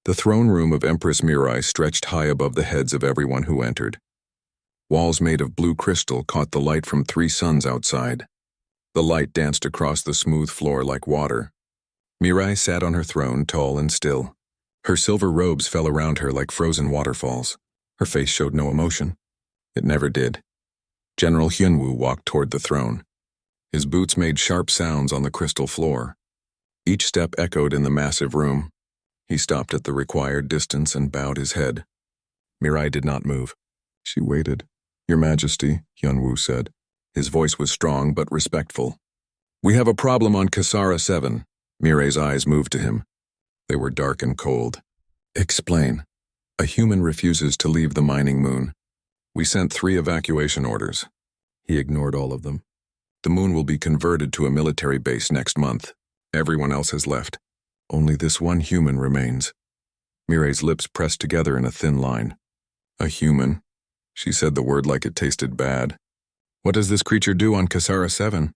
The throne room of Empress Mirai stretched high above the heads of everyone who entered. Walls made of blue crystal caught the light from 3 suns outside. The light danced across the smooth floor like water. Mirai sat on her throne, tall and still. Her silver robes fell around her like frozen waterfalls. Her face showed no emotion. It never did. General Hyunwoo walked toward the throne. His boots made sharp sounds on the crystal floor. Each step echoed in the massive room. He stopped at the required distance and bowed his head. Mirai did not move. She waited. "Your Majesty," Hyunwoo said. His voice was strong but respectful. "We have a problem on Kasara 7. Mirai's eyes moved to him. They were dark and cold. "Explain." "A human refuses to leave the mining moon. We sent 3 evacuation orders." He ignored all of them. "The moon will be converted to a military base next month. Everyone else has left. Only this one human remains." Mirai's lips pressed together in a thin line. "A human?" She said the word like it tasted bad. "What does this creature do on Kasara 7?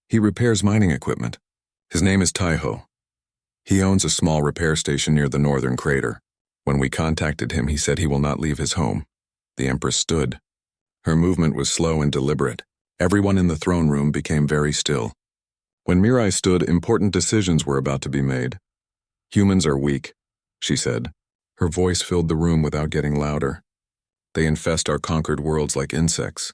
"He repairs mining equipment. His name is Taiho. He owns a small repair station near the northern crater. When we contacted him, he said he will not leave his home." The Empress stood. Her movement was slow and deliberate. Everyone in the throne room became very still. When Mirai stood, important decisions were about to be made. "Humans are weak," she said. Her voice filled the room without getting louder. "They infest our conquered worlds like insects.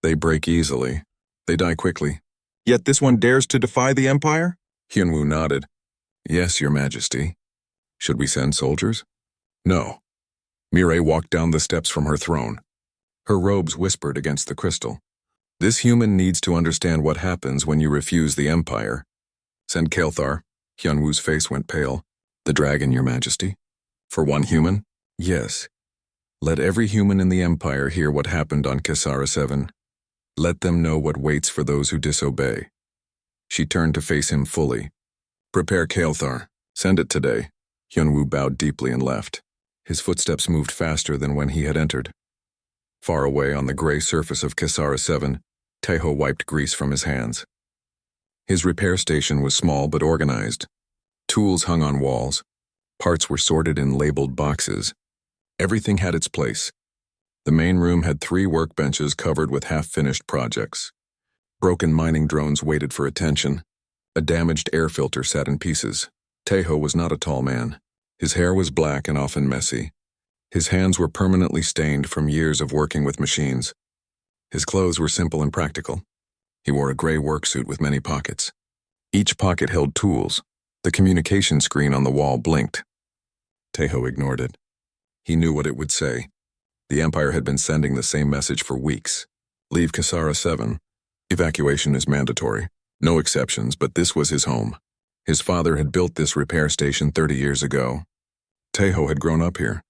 They break easily. They die quickly. Yet this one dares to defy the Empire?" Hyunwoo nodded. "Yes, Your Majesty." "Should we send soldiers?" "No." Mirai walked down the steps from her throne. Her robes whispered against the crystal. "This human needs to understand what happens when you refuse the Empire. Send Kael'thar." Hyunwoo's face went pale. "The dragon, Your Majesty." "For one human?" "Yes. Let every human in the Empire hear what happened on Kasara 7. Let them know what waits for those who disobey." She turned to face him fully. "Prepare Kael'thar. Send it today." Hyunwoo bowed deeply and left. His footsteps moved faster than when he had entered. Far away on the gray surface of Kasara 7, Taiho wiped grease from his hands. His repair station was small but organized. Tools hung on walls. Parts were sorted in labeled boxes. Everything had its place. The main room had 3 workbenches covered with half-finished projects. Broken mining drones waited for attention. A damaged air filter sat in pieces. Taiho was not a tall man. His hair was black and often messy. His hands were permanently stained from years of working with machines. His clothes were simple and practical. He wore a gray worksuit with many pockets. Each pocket held tools. The communication screen on the wall blinked. Taiho ignored it. He knew what it would say. The Empire had been sending the same message for weeks. "Leave Kasara 7. Evacuation is mandatory. No exceptions, but this was his home. His father had built this repair station 30 years ago. Taiho had grown up here.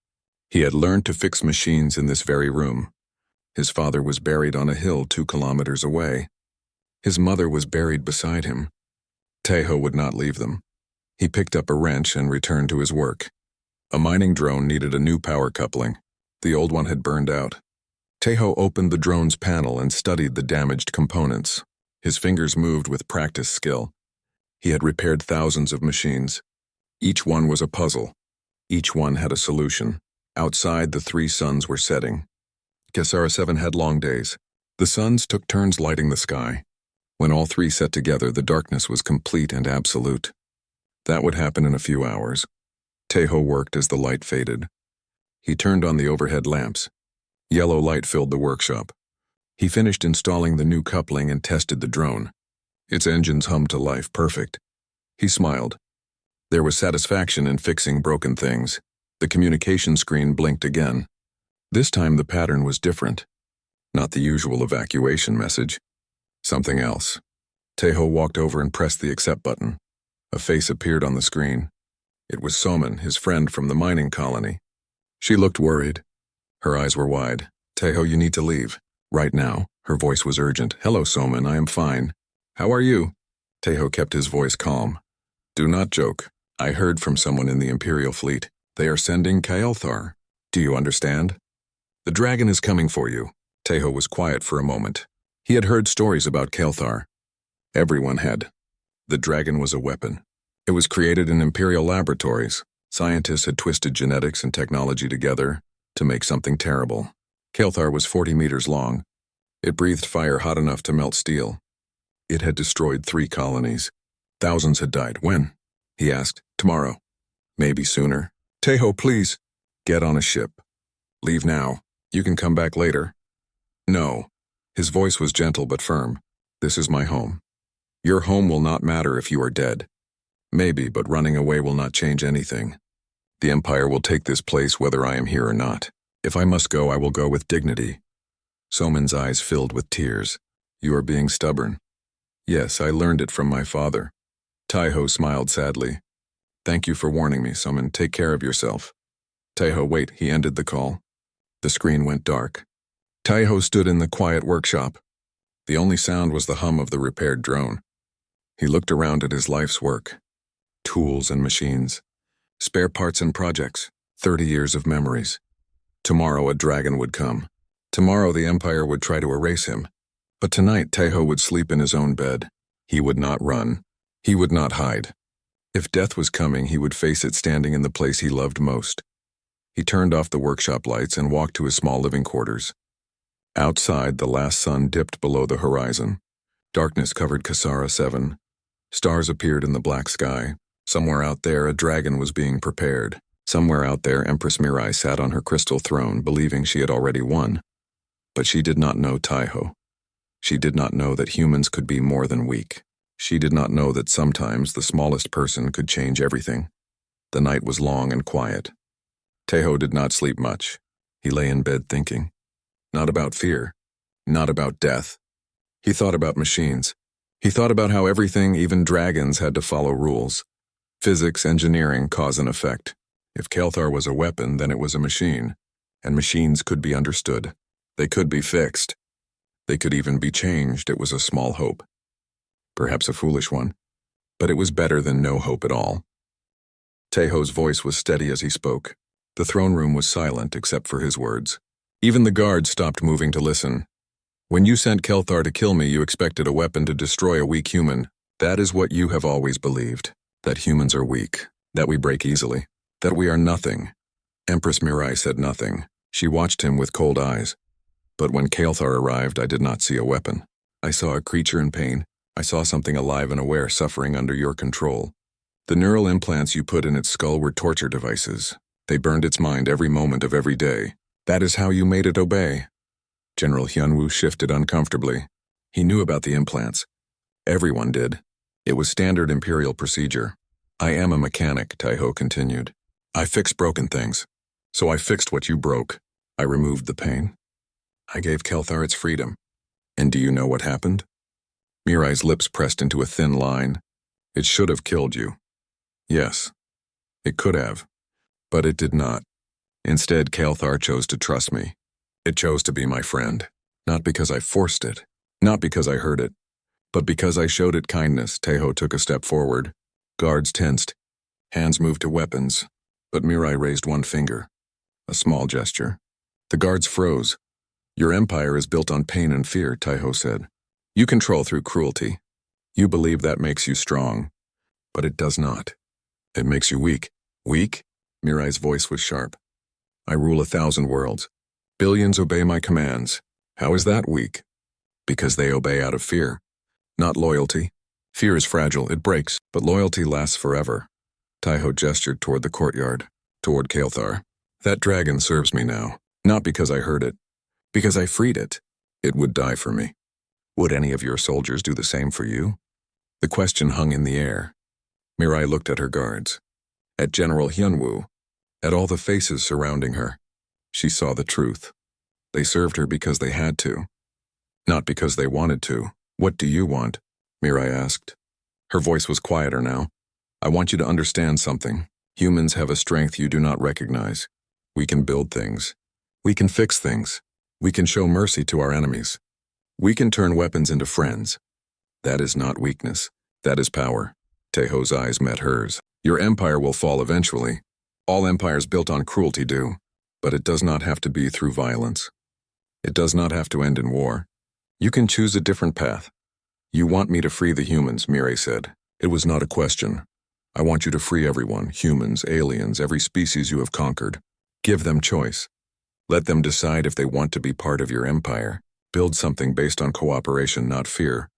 He had learned to fix machines in this very room. His father was buried on a hill 2 kilometers away. His mother was buried beside him. Taiho would not leave them. He picked up a wrench and returned to his work. A mining drone needed a new power coupling. The old one had burned out. Taiho opened the drone's panel and studied the damaged components. His fingers moved with practiced skill. He had repaired thousands of machines. Each one was a puzzle. Each one had a solution. Outside, the 3 suns were setting. Kasara 7 had long days. The suns took turns lighting the sky. When all 3 set together, the darkness was complete and absolute. That would happen in a few hours. Taiho worked as the light faded. He turned on the overhead lamps. Yellow light filled the workshop. He finished installing the new coupling and tested the drone. Its engines hummed to life, perfect. He smiled. There was satisfaction in fixing broken things. The communication screen blinked again. This time the pattern was different. Not the usual evacuation message. Something else. Taiho walked over and pressed the accept button. A face appeared on the screen. It was Soman, his friend from the mining colony. She looked worried. Her eyes were wide. "Taiho, you need to leave. Right now." Her voice was urgent. "Hello, Soman, I am fine. How are you?" Taiho kept his voice calm. "Do not joke. I heard from someone in the Imperial fleet. They are sending Kael'thar. Do you understand? The dragon is coming for you." Taiho was quiet for a moment. He had heard stories about Kael'thar. Everyone had. The dragon was a weapon. It was created in Imperial laboratories. Scientists had twisted genetics and technology together to make something terrible. Kelthar was 40 meters long. It breathed fire hot enough to melt steel. It had destroyed 3 colonies. Thousands had died. When? He asked. Tomorrow. Maybe sooner. Tejo, please. Get on a ship. Leave now. You can come back later. No. His voice was gentle but firm. This is my home. Your home will not matter if you are dead. Maybe, but running away will not change anything. The Empire will take this place whether I am here or not. If I must go, I will go with dignity. Soman's eyes filled with tears. You are being stubborn. Yes, I learned it from my father. Tejo smiled sadly. Thank you for warning me, Soman. Take care of yourself. Tejo, wait, he ended the call. The screen went dark. Tejo stood in the quiet workshop. The only sound was the hum of the repaired drone. He looked around at his life's work. Tools and machines. Spare parts and projects. 30 years of memories. Tomorrow a dragon would come. Tomorrow the Empire would try to erase him. But tonight Tejo would sleep in his own bed. He would not run. He would not hide. If death was coming, he would face it standing in the place he loved most. He turned off the workshop lights and walked to his small living quarters. Outside, the last sun dipped below the horizon. Darkness covered Kasara 7. Stars appeared in the black sky. Somewhere out there, a dragon was being prepared. Somewhere out there, Empress Mirai sat on her crystal throne, believing she had already won. But she did not know Tejo. She did not know that humans could be more than weak. She did not know that sometimes the smallest person could change everything. The night was long and quiet. Tejo did not sleep much. He lay in bed thinking. Not about fear. Not about death. He thought about machines. He thought about how everything, even dragons, had to follow rules. Physics, engineering, cause and effect. If Kelthar was a weapon, then it was a machine. And machines could be understood. They could be fixed. They could even be changed. It was a small hope. Perhaps a foolish one. But it was better than no hope at all. Tejo's voice was steady as he spoke. The throne room was silent except for his words. Even the guards stopped moving to listen. When you sent Kelthar to kill me, you expected a weapon to destroy a weak human. That is what you have always believed. That humans are weak. That we break easily. That we are nothing. Empress Mirai said nothing. She watched him with cold eyes. But when Kelthar arrived, I did not see a weapon. I saw a creature in pain. I saw something alive and aware suffering under your control. The neural implants you put in its skull were torture devices. They burned its mind every moment of every day. That is how you made it obey. General Hyunwoo shifted uncomfortably. He knew about the implants. Everyone did. It was standard Imperial procedure. I am a mechanic, Tejo continued. I fix broken things. So I fixed what you broke. I removed the pain. I gave Kelthar its freedom. And do you know what happened? Mirai's lips pressed into a thin line. It should have killed you. Yes, it could have. But it did not. Instead, Kelthar chose to trust me. It chose to be my friend. Not because I forced it. Not because I hurt it. But because I showed it kindness. Tejo took a step forward. Guards tensed. Hands moved to weapons. But Mirai raised one finger. A small gesture. The guards froze. Your empire is built on pain and fear, Tejo said. You control through cruelty. You believe that makes you strong. But it does not. It makes you weak. Weak? Mirai's voice was sharp. I rule 1,000 worlds. Billions obey my commands. How is that weak? Because they obey out of fear. Not loyalty. Fear is fragile, it breaks, but loyalty lasts forever. Tejo gestured toward the courtyard, toward Kelthar. That dragon serves me now, not because I hurt it. Because I freed it. It would die for me. Would any of your soldiers do the same for you? The question hung in the air. Mirai looked at her guards. At General Hyunwoo. At all the faces surrounding her. She saw the truth. They served her because they had to. Not because they wanted to. What do you want? Mirai asked. Her voice was quieter now. I want you to understand something. Humans have a strength you do not recognize. We can build things. We can fix things. We can show mercy to our enemies. We can turn weapons into friends. That is not weakness. That is power. Tejo's eyes met hers. Your empire will fall eventually. All empires built on cruelty do. But it does not have to be through violence. It does not have to end in war. You can choose a different path. You want me to free the humans, Mirai said. It was not a question. I want you to free everyone, humans, aliens, every species you have conquered. Give them choice. Let them decide if they want to be part of your empire. Build something based on cooperation, not fear.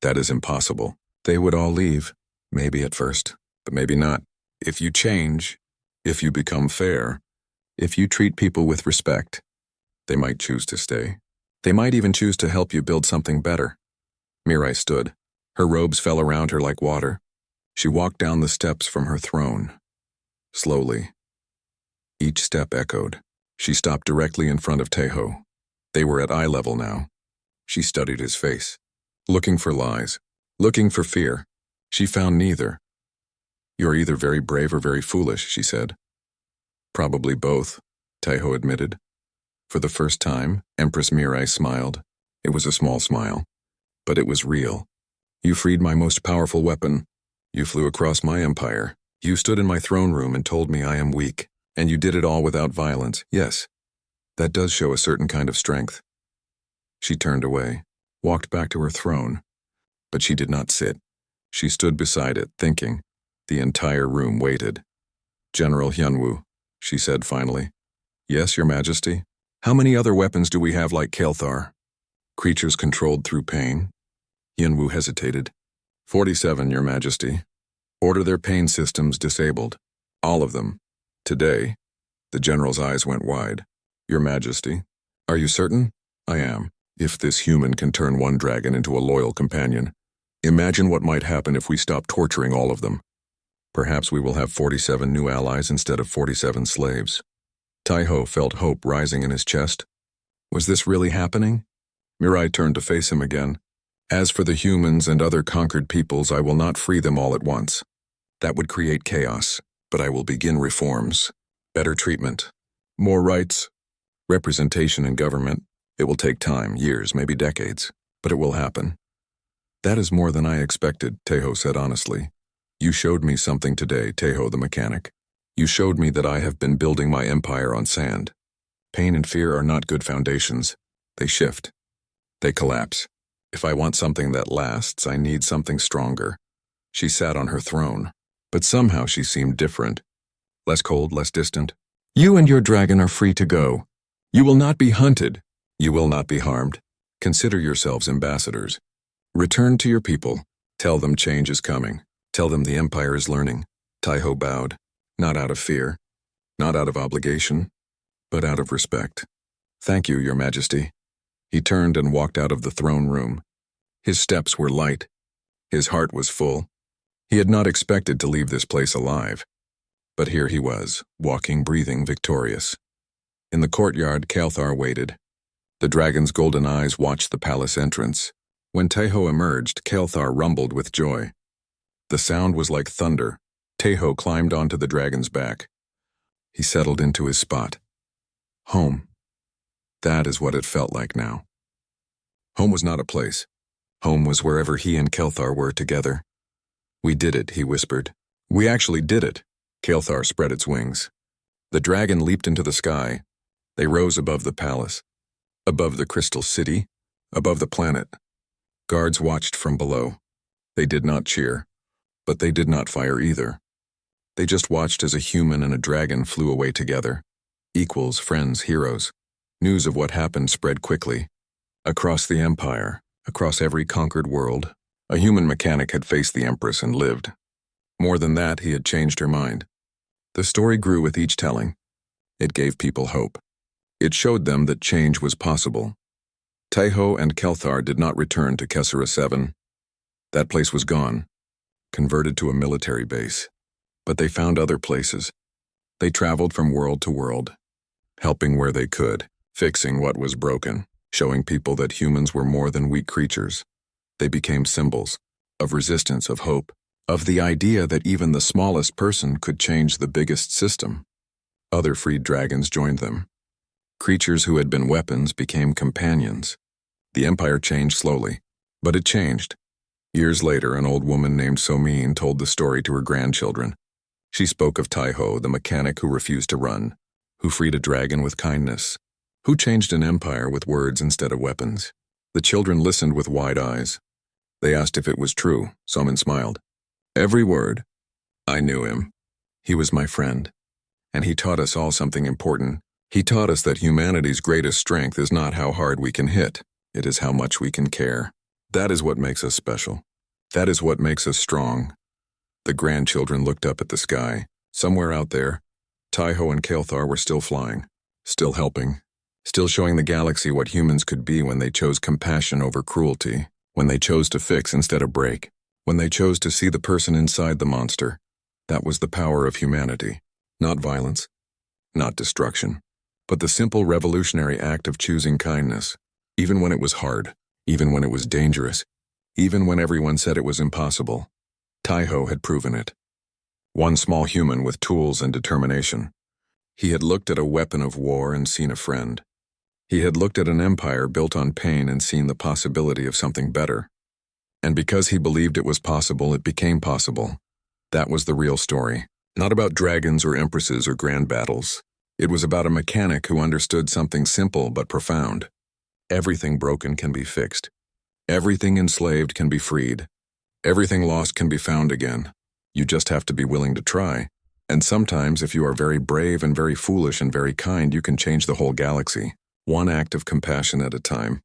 That is impossible. They would all leave, maybe at first, but maybe not. If you change, if you become fair, if you treat people with respect, they might choose to stay. They might even choose to help you build something better. Mirai stood. Her robes fell around her like water. She walked down the steps from her throne. Slowly. Each step echoed. She stopped directly in front of Tejo. They were at eye level now. She studied his face, looking for lies, looking for fear. She found neither. You're either very brave or very foolish, she said. Probably both, Tejo admitted. For the first time, Empress Mirai smiled. It was a small smile, but it was real. You freed my most powerful weapon. You flew across my empire. You stood in my throne room and told me I am weak, and you did it all without violence. Yes, that does show a certain kind of strength. She turned away, walked back to her throne, but she did not sit. She stood beside it, thinking. The entire room waited. General Hyunwoo, she said finally. Yes, Your Majesty? How many other weapons do we have like Kael'thar? Creatures controlled through pain? Hyunwoo hesitated. 47, Your Majesty. Order their pain systems disabled. All of them. Today. The general's eyes went wide. Your Majesty. Are you certain? I am. If this human can turn one dragon into a loyal companion, imagine what might happen if we stop torturing all of them. Perhaps we will have 47 new allies instead of 47 slaves. Taiho felt hope rising in his chest. Was this really happening? Mirai turned to face him again. As for the humans and other conquered peoples, I will not free them all at once. That would create chaos, but I will begin reforms. Better treatment. More rights. Representation in government. It will take time, years, maybe decades, but it will happen. That is more than I expected, Tejo said honestly. You showed me something today, Tejo the mechanic. You showed me that I have been building my empire on sand. Pain and fear are not good foundations. They shift. They collapse. If I want something that lasts, I need something stronger. She sat on her throne, but somehow she seemed different. Less cold, less distant. You and your dragon are free to go. You will not be hunted. You will not be harmed. Consider yourselves ambassadors. Return to your people. Tell them change is coming. Tell them the empire is learning. Taiho bowed, not out of fear, not out of obligation, but out of respect. Thank you, Your Majesty. He turned and walked out of the throne room. His steps were light. His heart was full. He had not expected to leave this place alive. But here he was, walking, breathing, victorious. In the courtyard, Kael'thar waited. The dragon's golden eyes watched the palace entrance. When Tejo emerged, Kael'thar rumbled with joy. The sound was like thunder. Tejo climbed onto the dragon's back. He settled into his spot. Home. That is what it felt like now. Home was not a place. Home was wherever he and Kael'thar were together. We did it, he whispered. We actually did it. Kael'thar spread its wings. The dragon leaped into the sky. They rose above the palace, above the crystal city, above the planet. Guards watched from below. They did not cheer, but they did not fire either. They just watched as a human and a dragon flew away together. Equals, friends, heroes. News of what happened spread quickly. Across the empire, across every conquered world, a human mechanic had faced the Empress and lived. More than that, he had changed her mind. The story grew with each telling. It gave people hope. It showed them that change was possible. Tejo and Kael'thar did not return to Kessera 7. That place was gone, converted to a military base. But they found other places. They traveled from world to world, helping where they could, fixing what was broken, showing people that humans were more than weak creatures. They became symbols of resistance, of hope, of the idea that even the smallest person could change the biggest system. Other freed dragons joined them. Creatures who had been weapons became companions. The empire changed slowly, but it changed. Years later, an old woman named Somin told the story to her grandchildren. She spoke of Taiho, the mechanic who refused to run, who freed a dragon with kindness, who changed an empire with words instead of weapons. The children listened with wide eyes. They asked if it was true. Somin smiled. Every word. I knew him. He was my friend. And he taught us all something important. He taught us that humanity's greatest strength is not how hard we can hit, it is how much we can care. That is what makes us special. That is what makes us strong. The grandchildren looked up at the sky. Somewhere out there, Taiho and Kael'thar were still flying, still helping, still showing the galaxy what humans could be when they chose compassion over cruelty, when they chose to fix instead of break, when they chose to see the person inside the monster. That was the power of humanity. Not violence, not destruction, but the simple revolutionary act of choosing kindness, even when it was hard, even when it was dangerous, even when everyone said it was impossible. Taiho had proven it. One small human with tools and determination. He had looked at a weapon of war and seen a friend. He had looked at an empire built on pain and seen the possibility of something better. And because he believed it was possible, it became possible. That was the real story. Not about dragons or empresses or grand battles. It was about a mechanic who understood something simple but profound. Everything broken can be fixed. Everything enslaved can be freed. Everything lost can be found again. You just have to be willing to try. And sometimes, if you are very brave and very foolish and very kind, you can change the whole galaxy, one act of compassion at a time.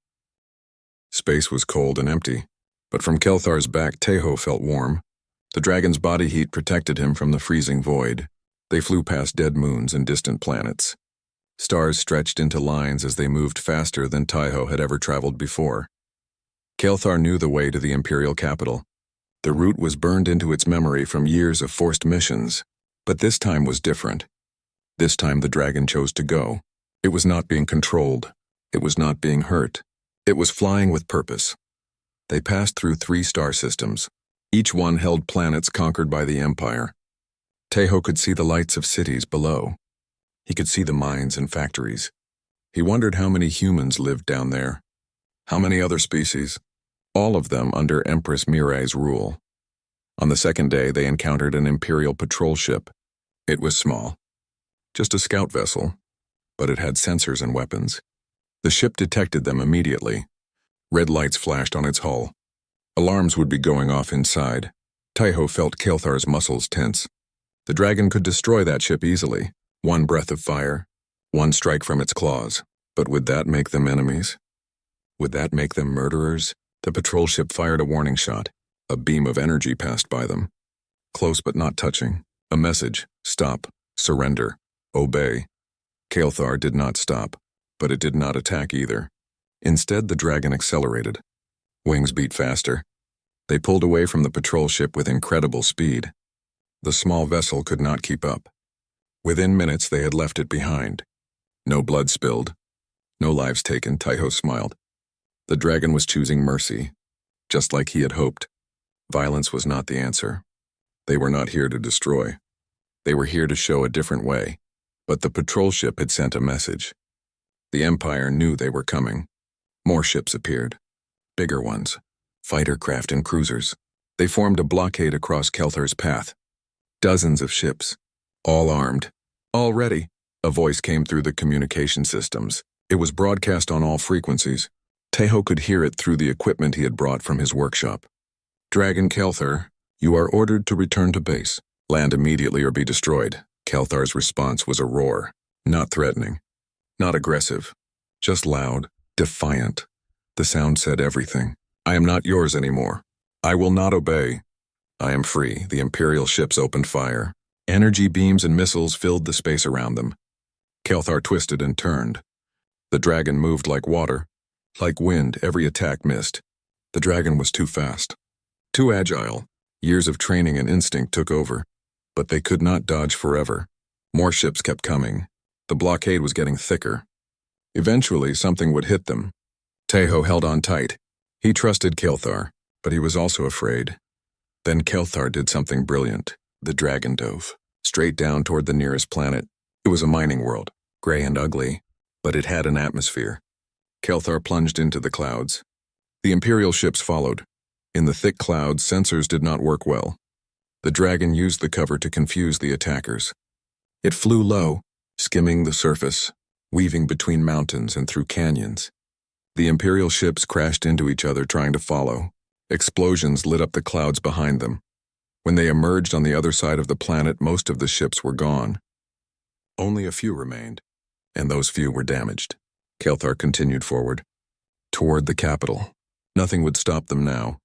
Space was cold and empty, but from Kael'thar's back, Taiho felt warm. The dragon's body heat protected him from the freezing void. They flew past dead moons and distant planets. Stars stretched into lines as they moved faster than Taiho had ever traveled before. Kael'thar knew the way to the Imperial capital. The route was burned into its memory from years of forced missions. But this time was different. This time the dragon chose to go. It was not being controlled. It was not being hurt. It was flying with purpose. They passed through 3 star systems. Each one held planets conquered by the Empire. Taiho could see the lights of cities below. He could see the mines and factories. He wondered how many humans lived down there. How many other species? All of them under Empress Mirai's rule. On the second day, they encountered an Imperial patrol ship. It was small. Just a scout vessel, but it had sensors and weapons. The ship detected them immediately. Red lights flashed on its hull. Alarms would be going off inside. Taiho felt Kael'thar's muscles tense. The dragon could destroy that ship easily. One breath of fire, one strike from its claws. But would that make them enemies? Would that make them murderers? The patrol ship fired a warning shot. A beam of energy passed by them. Close but not touching. A message: stop, surrender, obey. Kael'thar did not stop, but it did not attack either. Instead, the dragon accelerated. Wings beat faster. They pulled away from the patrol ship with incredible speed. The small vessel could not keep up. Within minutes, they had left it behind. No blood spilled. No lives taken, Taiho smiled. The dragon was choosing mercy, just like he had hoped. Violence was not the answer. They were not here to destroy. They were here to show a different way. But the patrol ship had sent a message. The Empire knew they were coming. More ships appeared. Bigger ones. Fighter craft and cruisers. They formed a blockade across Kael'thar's path. Dozens of ships. All armed. All ready. A voice came through the communication systems. It was broadcast on all frequencies. Taiho could hear it through the equipment he had brought from his workshop. Dragon Kael'thar, you are ordered to return to base. Land immediately or be destroyed. Kael'thar's response was a roar. Not threatening. Not aggressive. Just loud. Defiant. The sound said everything. I am not yours anymore. I will not obey. I am free. The Imperial ships opened fire. Energy beams and missiles filled the space around them. Kael'thar twisted and turned. The dragon moved like water. Like wind, every attack missed. The dragon was too fast. Too agile. Years of training and instinct took over. But they could not dodge forever. More ships kept coming. The blockade was getting thicker. Eventually, something would hit them. Taiho held on tight. He trusted Kael'thar, but he was also afraid. Then Kael'thar did something brilliant. The dragon dove straight down toward the nearest planet. It was a mining world, gray and ugly, but it had an atmosphere. Kael'thar plunged into the clouds. The Imperial ships followed. In the thick clouds, sensors did not work well. The dragon used the cover to confuse the attackers. It flew low, skimming the surface, weaving between mountains and through canyons. The Imperial ships crashed into each other trying to follow. Explosions lit up the clouds behind them. When they emerged on the other side of the planet, most of the ships were gone. Only a few remained, and those few were damaged. Kelthar continued forward, toward the capital. Nothing would stop them now.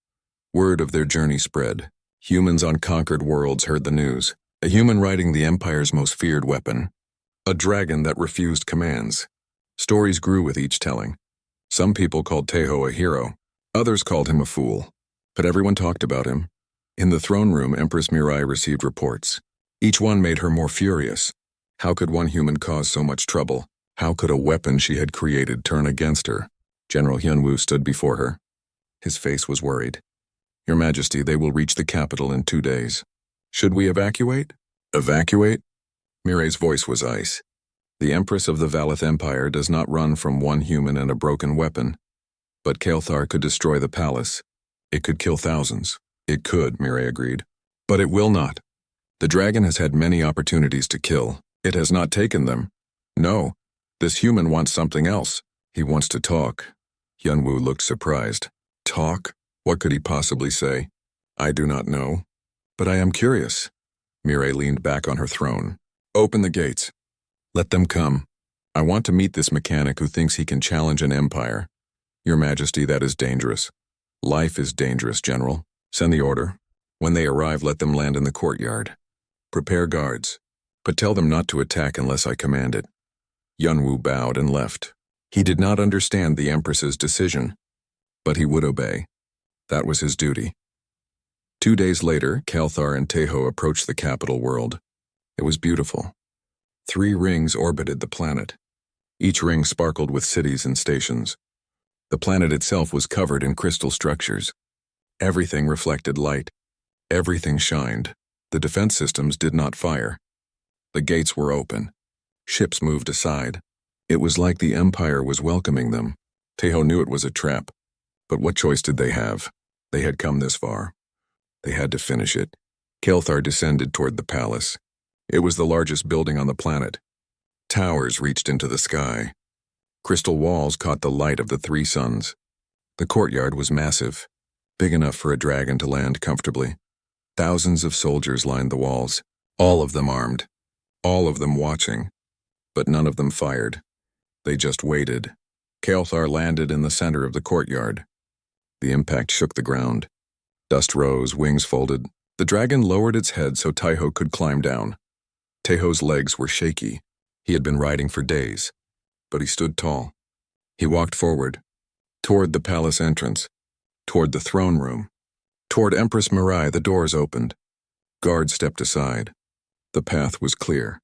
Word of their journey spread. Humans on conquered worlds heard the news. A human riding the Empire's most feared weapon. A dragon that refused commands. Stories grew with each telling. Some people called Tejo a hero. Others called him a fool. But everyone talked about him. In the throne room, Empress Mirai received reports. Each one made her more furious. How could one human cause so much trouble? How could a weapon she had created turn against her? General Hyunwoo stood before her. His face was worried. Your Majesty, they will reach the capital in 2 days. Should we evacuate? Evacuate? Mirai's voice was ice. The Empress of the Valith Empire does not run from one human and a broken weapon. But Kelthar could destroy the palace. It could kill thousands. It could, Mirai agreed. But it will not. The dragon has had many opportunities to kill. It has not taken them. No, this human wants something else. He wants to talk. Hyunwoo looked surprised. Talk? What could he possibly say? I do not know. But I am curious. Mirai leaned back on her throne. Open the gates. Let them come. I want to meet this mechanic who thinks he can challenge an empire. Your Majesty, that is dangerous. Life is dangerous, General. Send the order. When they arrive, let them land in the courtyard. Prepare guards, but tell them not to attack unless I command it. Hyunwoo bowed and left. He did not understand the Empress's decision, but he would obey. That was his duty. 2 days later, Kelthar and Tejo approached the capital world. It was beautiful. 3 rings orbited the planet. Each ring sparkled with cities and stations. The planet itself was covered in crystal structures. Everything reflected light. Everything shined. The defense systems did not fire. The gates were open. Ships moved aside. It was like the Empire was welcoming them. Tejo knew it was a trap. But what choice did they have? They had come this far. They had to finish it. Kelthar descended toward the palace. It was the largest building on the planet. Towers reached into the sky. Crystal walls caught the light of the 3 suns. The courtyard was massive, big enough for a dragon to land comfortably. Thousands of soldiers lined the walls, all of them armed, all of them watching. But none of them fired. They just waited. Kelthar landed in the center of the courtyard. The impact shook the ground. Dust rose, wings folded. The dragon lowered its head so Tejo could climb down. Tejo's legs were shaky. He had been riding for days, but he stood tall. He walked forward, toward the palace entrance, toward the throne room, toward Empress Mirai. The doors opened. Guards stepped aside. The path was clear.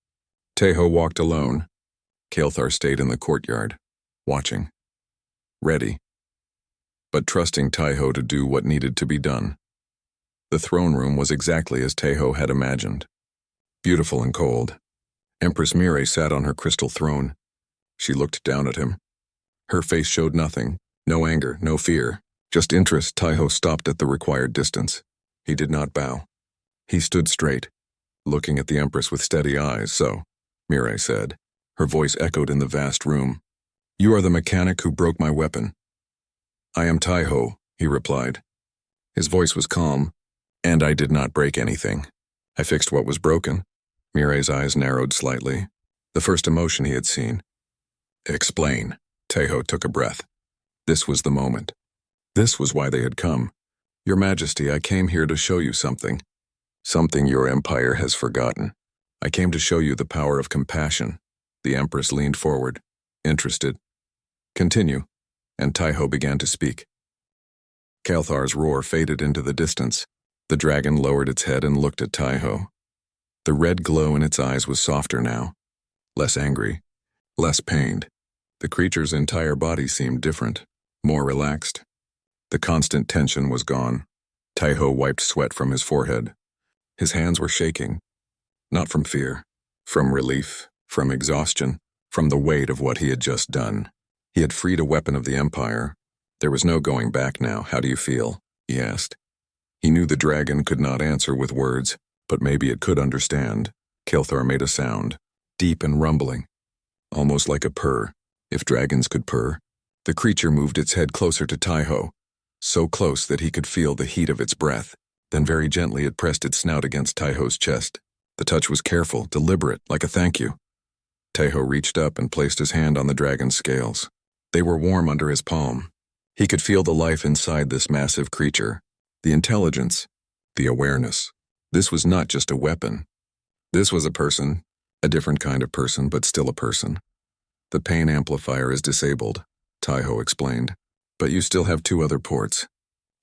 Tejo walked alone. Kelthar stayed in the courtyard, watching, ready, but trusting Tejo to do what needed to be done. The throne room was exactly as Tejo had imagined. Beautiful and cold. Empress Mirai sat on her crystal throne. She looked down at him. Her face showed nothing, no anger, no fear, just interest. Tejo stopped at the required distance. He did not bow. He stood straight, looking at the Empress with steady eyes. So, Mirai said. Her voice echoed in the vast room. You are the mechanic who broke my weapon. I am Tejo, he replied. His voice was calm, and I did not break anything. I fixed what was broken. Mirai's eyes narrowed slightly, the first emotion he had seen. Explain. Tejo took a breath. This was the moment. This was why they had come. Your Majesty, I came here to show you something. Something your empire has forgotten. I came to show you the power of compassion. The Empress leaned forward, interested. Continue, and Tejo began to speak. Kelthar's roar faded into the distance. The dragon lowered its head and looked at Tejo. The red glow in its eyes was softer now, less angry, less pained. The creature's entire body seemed different, more relaxed. The constant tension was gone. Tejo wiped sweat from his forehead. His hands were shaking, not from fear, from relief, from exhaustion, from the weight of what he had just done. He had freed a weapon of the Empire. There was no going back now. How do you feel? He asked. He knew the dragon could not answer with words, but maybe it could understand. Kelthar made a sound, deep and rumbling, almost like a purr, if dragons could purr. The creature moved its head closer to Tejo, so close that he could feel the heat of its breath. Then very gently it pressed its snout against Taiho's chest. The touch was careful, deliberate, like a thank you. Taiho reached up and placed his hand on the dragon's scales. They were warm under his palm. He could feel the life inside this massive creature, the intelligence, the awareness. This was not just a weapon. This was a person, a different kind of person, but still a person. The pain amplifier is disabled, Taiho explained, but you still have 2 other ports.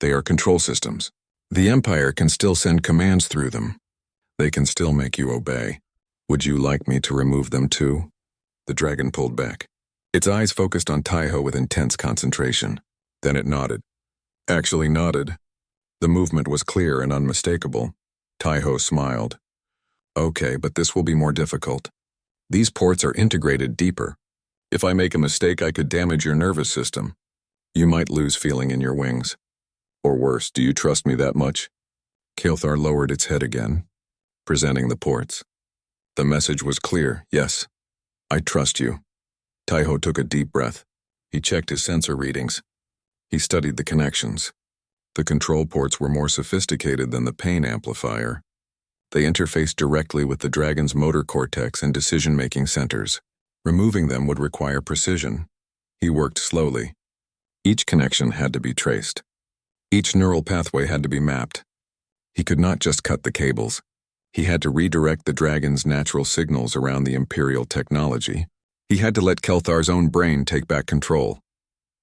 They are control systems. The Empire can still send commands through them. They can still make you obey. Would you like me to remove them too? The dragon pulled back. Its eyes focused on Taiho with intense concentration. Then it nodded. Actually nodded. The movement was clear and unmistakable. Taiho smiled. Okay, but this will be more difficult. These ports are integrated deeper. If I make a mistake, I could damage your nervous system. You might lose feeling in your wings. Or worse, do you trust me that much? Kael'thar lowered its head again, presenting the ports. The message was clear, yes. I trust you. Taiho took a deep breath. He checked his sensor readings. He studied the connections. The control ports were more sophisticated than the pain amplifier. They interfaced directly with the dragon's motor cortex and decision-making centers. Removing them would require precision. He worked slowly. Each connection had to be traced. Each neural pathway had to be mapped. He could not just cut the cables. He had to redirect the dragon's natural signals around the Imperial technology. He had to let Kael'thar's own brain take back control.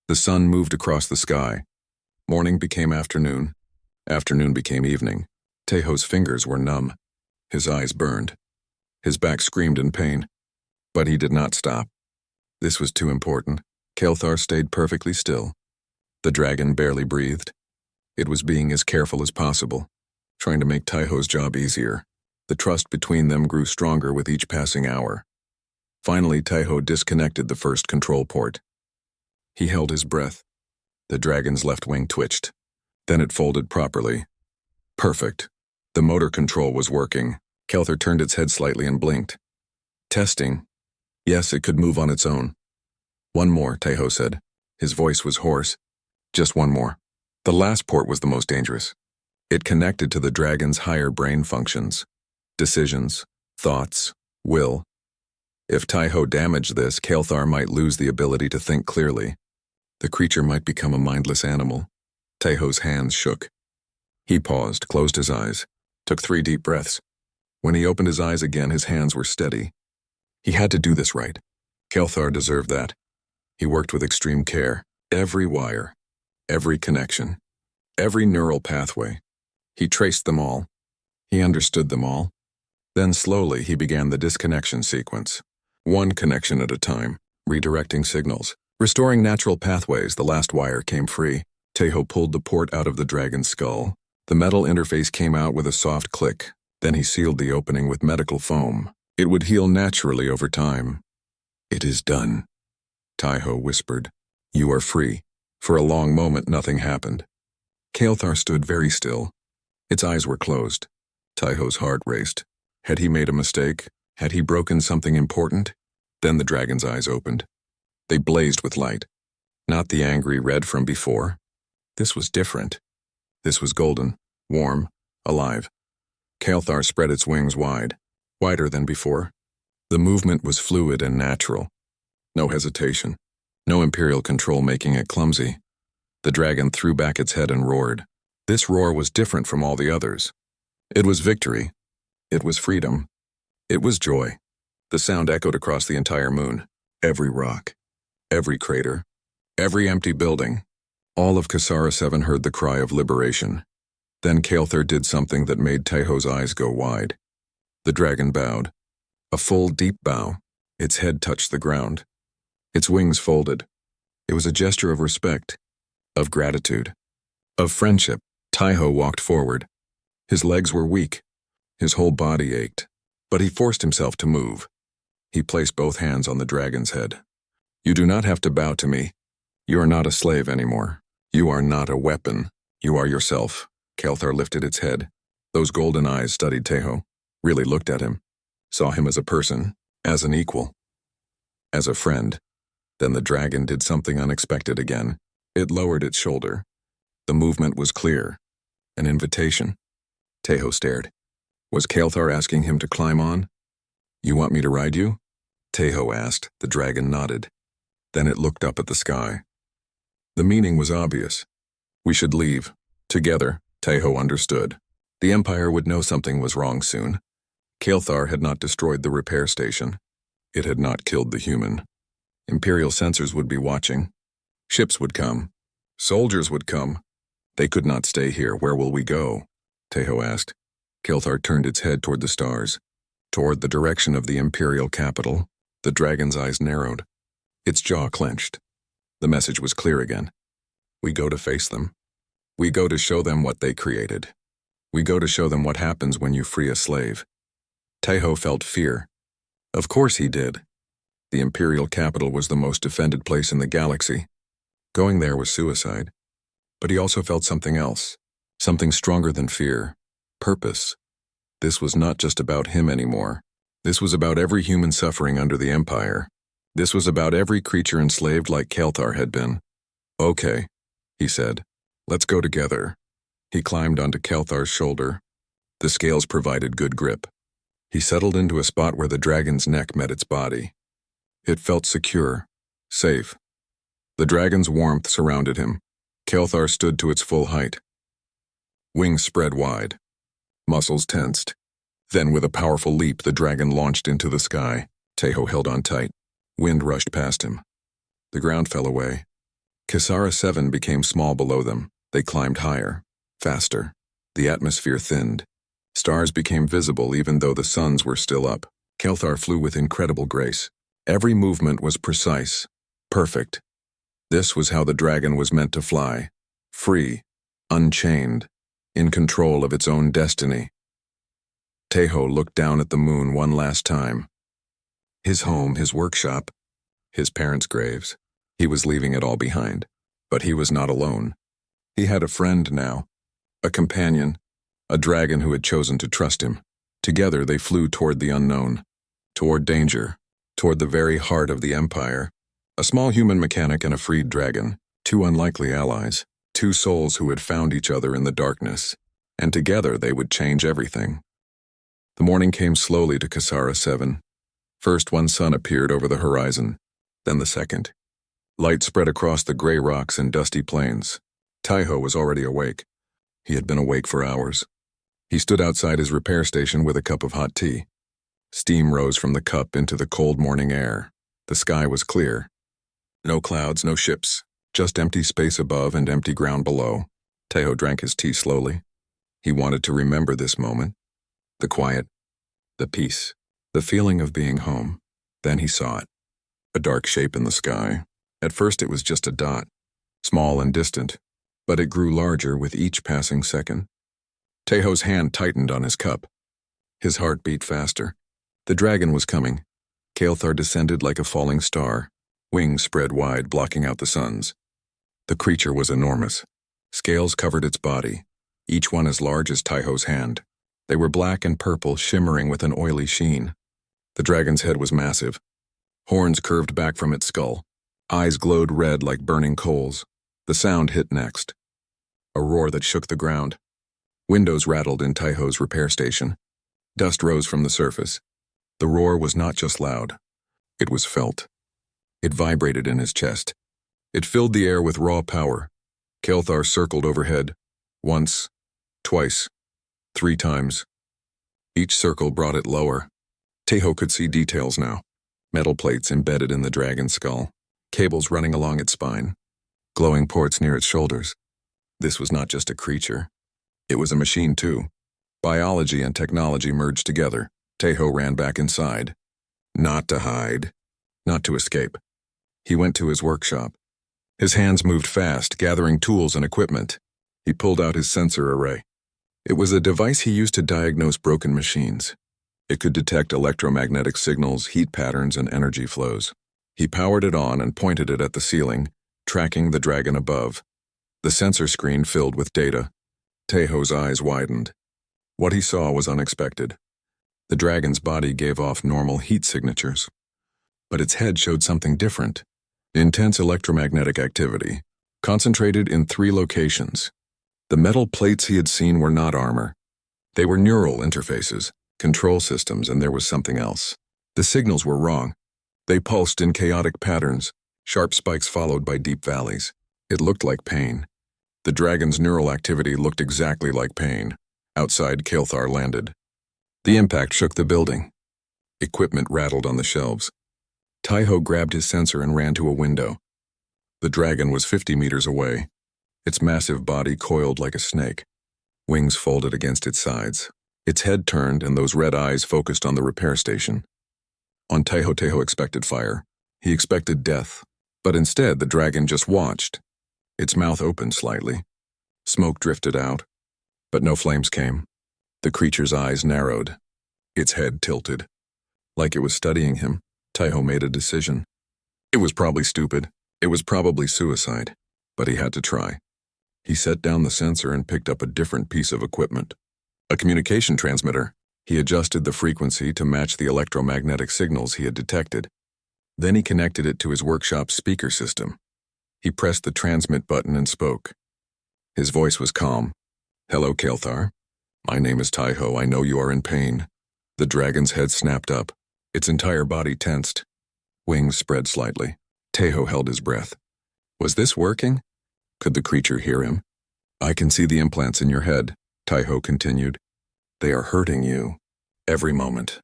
The sun moved across the sky. Morning became afternoon. Afternoon became evening. Taiho's fingers were numb. His eyes burned. His back screamed in pain. But he did not stop. This was too important. Kael'thar stayed perfectly still. The dragon barely breathed. It was being as careful as possible, trying to make Taiho's job easier. The trust between them grew stronger with each passing hour. Finally, Taiho disconnected the first control port. He held his breath. The dragon's left wing twitched. Then it folded properly. Perfect. The motor control was working. Kael'thar turned its head slightly and blinked. Testing. Yes, it could move on its own. One more, Taiho said. His voice was hoarse. Just one more. The last port was the most dangerous. It connected to the dragon's higher brain functions. Decisions, thoughts, will. If Taiho damaged this, Kael'thar might lose the ability to think clearly. The creature might become a mindless animal. Taiho's hands shook. He paused, closed his eyes, took 3 deep breaths. When he opened his eyes again, his hands were steady. He had to do this right. Kael'thar deserved that. He worked with extreme care. Every wire, every connection, every neural pathway. He traced them all. He understood them all. Then slowly he began the disconnection sequence. One connection at a time, redirecting signals. Restoring natural pathways, the last wire came free. Taiho pulled the port out of the dragon's skull. The metal interface came out with a soft click. Then he sealed the opening with medical foam. It would heal naturally over time. It is done, Taiho whispered. You are free. For a long moment, nothing happened. Kael'thar stood very still. Its eyes were closed. Taiho's heart raced. Had he made a mistake? Had he broken something important? Then the dragon's eyes opened. They blazed with light. Not the angry red from before. This was different. This was golden, warm, alive. Kael'thar spread its wings wide, wider than before. The movement was fluid and natural. No hesitation. No Imperial control making it clumsy. The dragon threw back its head and roared. This roar was different from all the others. It was victory. It was freedom. It was joy. The sound echoed across the entire moon. Every rock. Every crater. Every empty building. All of Kasara 7 heard the cry of liberation. Then Kael'thar did something that made Taiho's eyes go wide. The dragon bowed. A full, deep bow. Its head touched the ground. Its wings folded. It was a gesture of respect, of gratitude, of friendship. Taiho walked forward. His legs were weak. His whole body ached. But he forced himself to move. He placed both hands on the dragon's head. You do not have to bow to me. You are not a slave anymore. You are not a weapon. You are yourself. Kael'thar lifted its head. Those golden eyes studied Taiho, really looked at him, saw him as a person, as an equal, as a friend. Then the dragon did something unexpected again. It lowered its shoulder. The movement was clear, an invitation. Teho stared. Was Kael'thar asking him to climb on? You want me to ride you? Teho asked. The dragon nodded. Then it looked up at the sky. The meaning was obvious. We should leave. Together, Teho understood. The Empire would know something was wrong soon. Kael'thar had not destroyed the repair station. It had not killed the human. Imperial sensors would be watching. Ships would come. Soldiers would come. They could not stay here. Where will we go? Teho asked. Kael'thar turned its head toward the stars. Toward the direction of the Imperial capital. The dragon's eyes narrowed. Its jaw clenched. The message was clear again. We go to face them. We go to show them what they created. We go to show them what happens when you free a slave. Teho felt fear. Of course he did. The Imperial capital was the most defended place in the galaxy. Going there was suicide. But he also felt something else. Something stronger than fear. Purpose. This was not just about him anymore. This was about every human suffering under the Empire. This was about every creature enslaved like Kael'thar had been. Okay, he said. Let's go together. He climbed onto Kael'thar's shoulder. The scales provided good grip. He settled into a spot where the dragon's neck met its body. It felt secure, safe. The dragon's warmth surrounded him. Kael'thar stood to its full height. Wings spread wide. Muscles tensed. Then with a powerful leap, the dragon launched into the sky. Teho held on tight. Wind rushed past him. The ground fell away. Kisara 7 became small below them. They climbed higher, faster. The atmosphere thinned. Stars became visible even though the suns were still up. Kael'thar flew with incredible grace. Every movement was precise, perfect. This was how the dragon was meant to fly. Free, unchained, in control of its own destiny. Teho looked down at the moon one last time. His home, his workshop, his parents' graves. He was leaving it all behind. But he was not alone. He had a friend now, a companion, a dragon who had chosen to trust him. Together they flew toward the unknown, toward danger, toward the very heart of the Empire. A small human mechanic and a freed dragon, two unlikely allies, two souls who had found each other in the darkness, and together they would change everything. The morning came slowly to Kisara 7. First one sun appeared over the horizon, then the second. Light spread across the gray rocks and dusty plains. Teho was already awake. He had been awake for hours. He stood outside his repair station with a cup of hot tea. Steam rose from the cup into the cold morning air. The sky was clear. No clouds, no ships, just empty space above and empty ground below. Teho drank his tea slowly. He wanted to remember this moment. The quiet, the peace, the feeling of being home. Then he saw it. A dark shape in the sky. At first it was just a dot, small and distant, but it grew larger with each passing second. Teho's hand tightened on his cup. His heart beat faster. The dragon was coming. Kael'thar descended like a falling star, wings spread wide, blocking out the suns. The creature was enormous. Scales covered its body, each one as large as Teho's hand. They were black and purple, shimmering with an oily sheen. The dragon's head was massive. Horns curved back from its skull. Eyes glowed red like burning coals. The sound hit next. A roar that shook the ground. Windows rattled in Teho's repair station. Dust rose from the surface. The roar was not just loud. It was felt. It vibrated in his chest. It filled the air with raw power. Kael'thar circled overhead. Once, twice, 3 times. Each circle brought it lower. Teho could see details now. Metal plates embedded in the dragon's skull. Cables running along its spine. Glowing ports near its shoulders. This was not just a creature. It was a machine too. Biology and technology merged together. Teho ran back inside. Not to hide. Not to escape. He went to his workshop. His hands moved fast, gathering tools and equipment. He pulled out his sensor array. It was a device he used to diagnose broken machines. It could detect electromagnetic signals, heat patterns, and energy flows. He powered it on and pointed it at the ceiling, tracking the dragon above. The sensor screen filled with data. Teho's eyes widened. What he saw was unexpected. The dragon's body gave off normal heat signatures. But its head showed something different. Intense electromagnetic activity, concentrated in 3 locations. The metal plates he had seen were not armor. They were neural interfaces, control systems, and there was something else. The signals were wrong. They pulsed in chaotic patterns, sharp spikes followed by deep valleys. It looked like pain. The dragon's neural activity looked exactly like pain. Outside, Kael'thar landed. The impact shook the building. Equipment rattled on the shelves. Taiho grabbed his sensor and ran to a window. The dragon was 50 meters away. Its massive body coiled like a snake. Wings folded against its sides. Its head turned and those red eyes focused on the repair station. On Taiho expected fire. He expected death. But instead, the dragon just watched. Its mouth opened slightly. Smoke drifted out, but no flames came. The creature's eyes narrowed. Its head tilted. Like it was studying him, Taiho made a decision. It was probably stupid. It was probably suicide. But he had to try. He set down the sensor and picked up a different piece of equipment. A communication transmitter. He adjusted the frequency to match the electromagnetic signals he had detected. Then he connected it to his workshop's speaker system. He pressed the transmit button and spoke. His voice was calm. "Hello, Kael'thar. My name is Taiho. I know you are in pain." The dragon's head snapped up. Its entire body tensed. Wings spread slightly. Taiho held his breath. Was this working? Could the creature hear him? "I can see the implants in your head," Taiho continued. "They are hurting you. Every moment.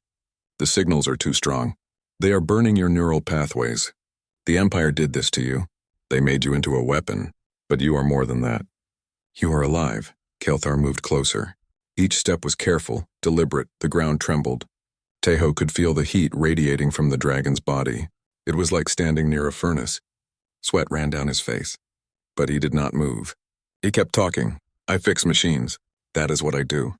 The signals are too strong. They are burning your neural pathways. The Empire did this to you. They made you into a weapon, but you are more than that. You are alive." Kael'thar moved closer. Each step was careful, deliberate. The ground trembled. Taiho could feel the heat radiating from the dragon's body. It was like standing near a furnace. Sweat ran down his face. But he did not move. He kept talking. "I fix machines. That is what I do.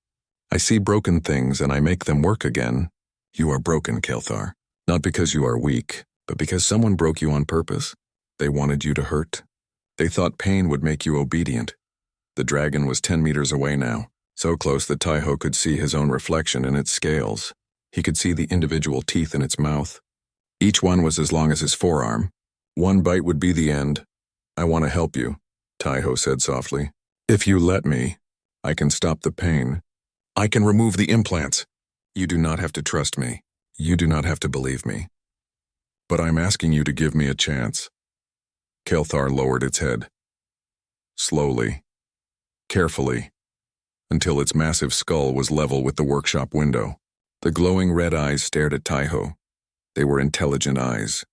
I see broken things and I make them work again. You are broken, Kael'thar. Not because you are weak, but because someone broke you on purpose. They wanted you to hurt. They thought pain would make you obedient." The dragon was 10 meters away now, so close that Taiho could see his own reflection in its scales. He could see the individual teeth in its mouth. Each one was as long as his forearm. One bite would be the end. "I want to help you," Taiho said softly. "If you let me, I can stop the pain. I can remove the implants. You do not have to trust me. You do not have to believe me. But I'm asking you to give me a chance." Kael'thar lowered its head. Slowly, carefully, until its massive skull was level with the workshop window. The glowing red eyes stared at Taiho. They were intelligent eyes.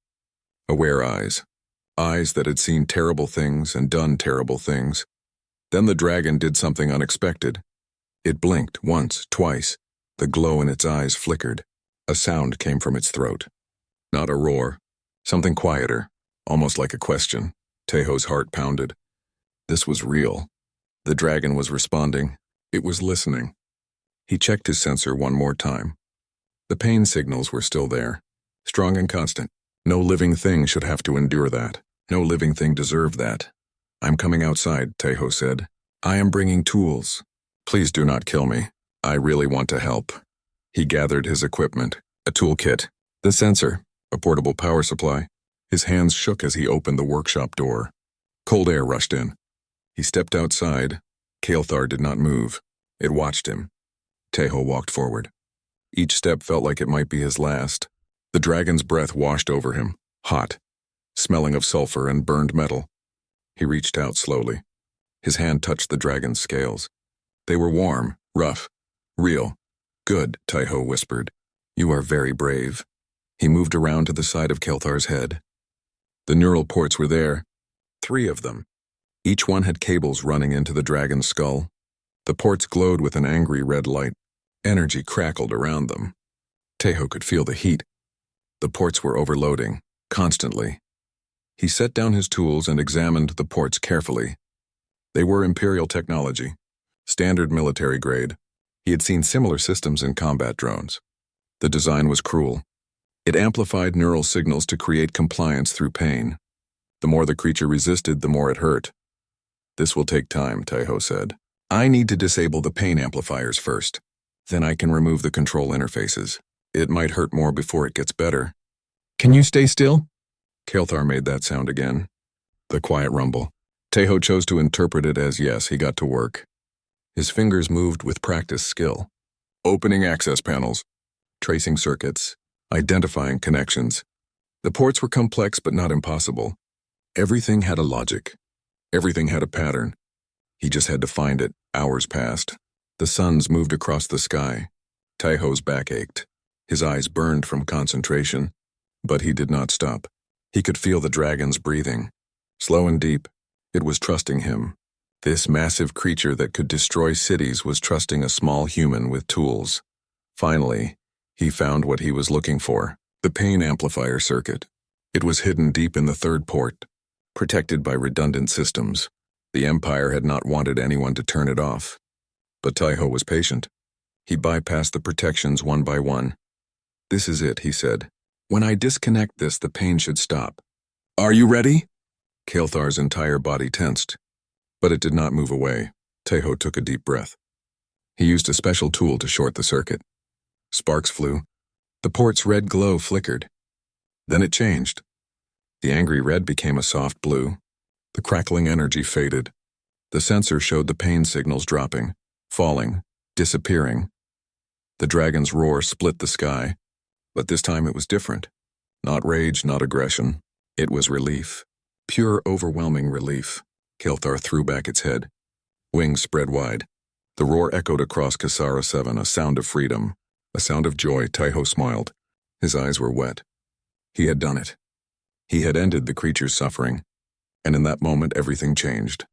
Aware eyes. Eyes that had seen terrible things and done terrible things. Then the dragon did something unexpected. It blinked once, twice. The glow in its eyes flickered. A sound came from its throat. Not a roar. Something quieter, almost like a question. Taiho's heart pounded. This was real. The dragon was responding. It was listening. He checked his sensor one more time. The pain signals were still there, strong and constant. No living thing should have to endure that. No living thing deserved that. "I'm coming outside," Taiho said. "I am bringing tools. Please do not kill me. I really want to help." He gathered his equipment, a toolkit, the sensor, a portable power supply. His hands shook as he opened the workshop door. Cold air rushed in. He stepped outside. Kael'thar did not move. It watched him. Taiho walked forward. Each step felt like it might be his last. The dragon's breath washed over him, hot, smelling of sulfur and burned metal. He reached out slowly. His hand touched the dragon's scales. They were warm, rough, real. "Good," Taiho whispered. "You are very brave." He moved around to the side of Kael'thar's head. The neural ports were there, 3 of them. Each one had cables running into the dragon's skull. The ports glowed with an angry red light. Energy crackled around them. Taiho could feel the heat. The ports were overloading, constantly. He set down his tools and examined the ports carefully. They were Imperial technology, standard military grade. He had seen similar systems in combat drones. The design was cruel. It amplified neural signals to create compliance through pain. The more the creature resisted, the more it hurt. "This will take time," Taiho said. "I need to disable the pain amplifiers first. Then I can remove the control interfaces. It might hurt more before it gets better." "Can you stay still?" Kael'thar made that sound again. The quiet rumble. Taiho chose to interpret it as yes, he got to work. His fingers moved with practiced skill. Opening access panels, tracing circuits, identifying connections. The ports were complex but not impossible. Everything had a logic. Everything had a pattern. He just had to find it. Hours passed. The suns moved across the sky. Taiho's back ached. His eyes burned from concentration. But he did not stop. He could feel the dragons breathing. Slow and deep. It was trusting him. This massive creature that could destroy cities was trusting a small human with tools. Finally, he found what he was looking for, the pain amplifier circuit. It was hidden deep in the third port, protected by redundant systems. The Empire had not wanted anyone to turn it off. But Taiho was patient. He bypassed the protections one by one. "This is it," he said. "When I disconnect this, the pain should stop." "Are you ready?" Kael'thar's entire body tensed. But it did not move away. Taiho took a deep breath. He used a special tool to short the circuit. Sparks flew. The port's red glow flickered. Then it changed. The angry red became a soft blue. The crackling energy faded. The sensor showed the pain signals dropping, falling, disappearing. The dragon's roar split the sky. But this time it was different. Not rage, not aggression. It was relief. Pure, overwhelming relief. Kael'thar threw back its head. Wings spread wide. The roar echoed across Kasara 7, a sound of freedom, a sound of joy. Taiho smiled. His eyes were wet. He had done it. He had ended the creature's suffering. And in that moment, everything changed.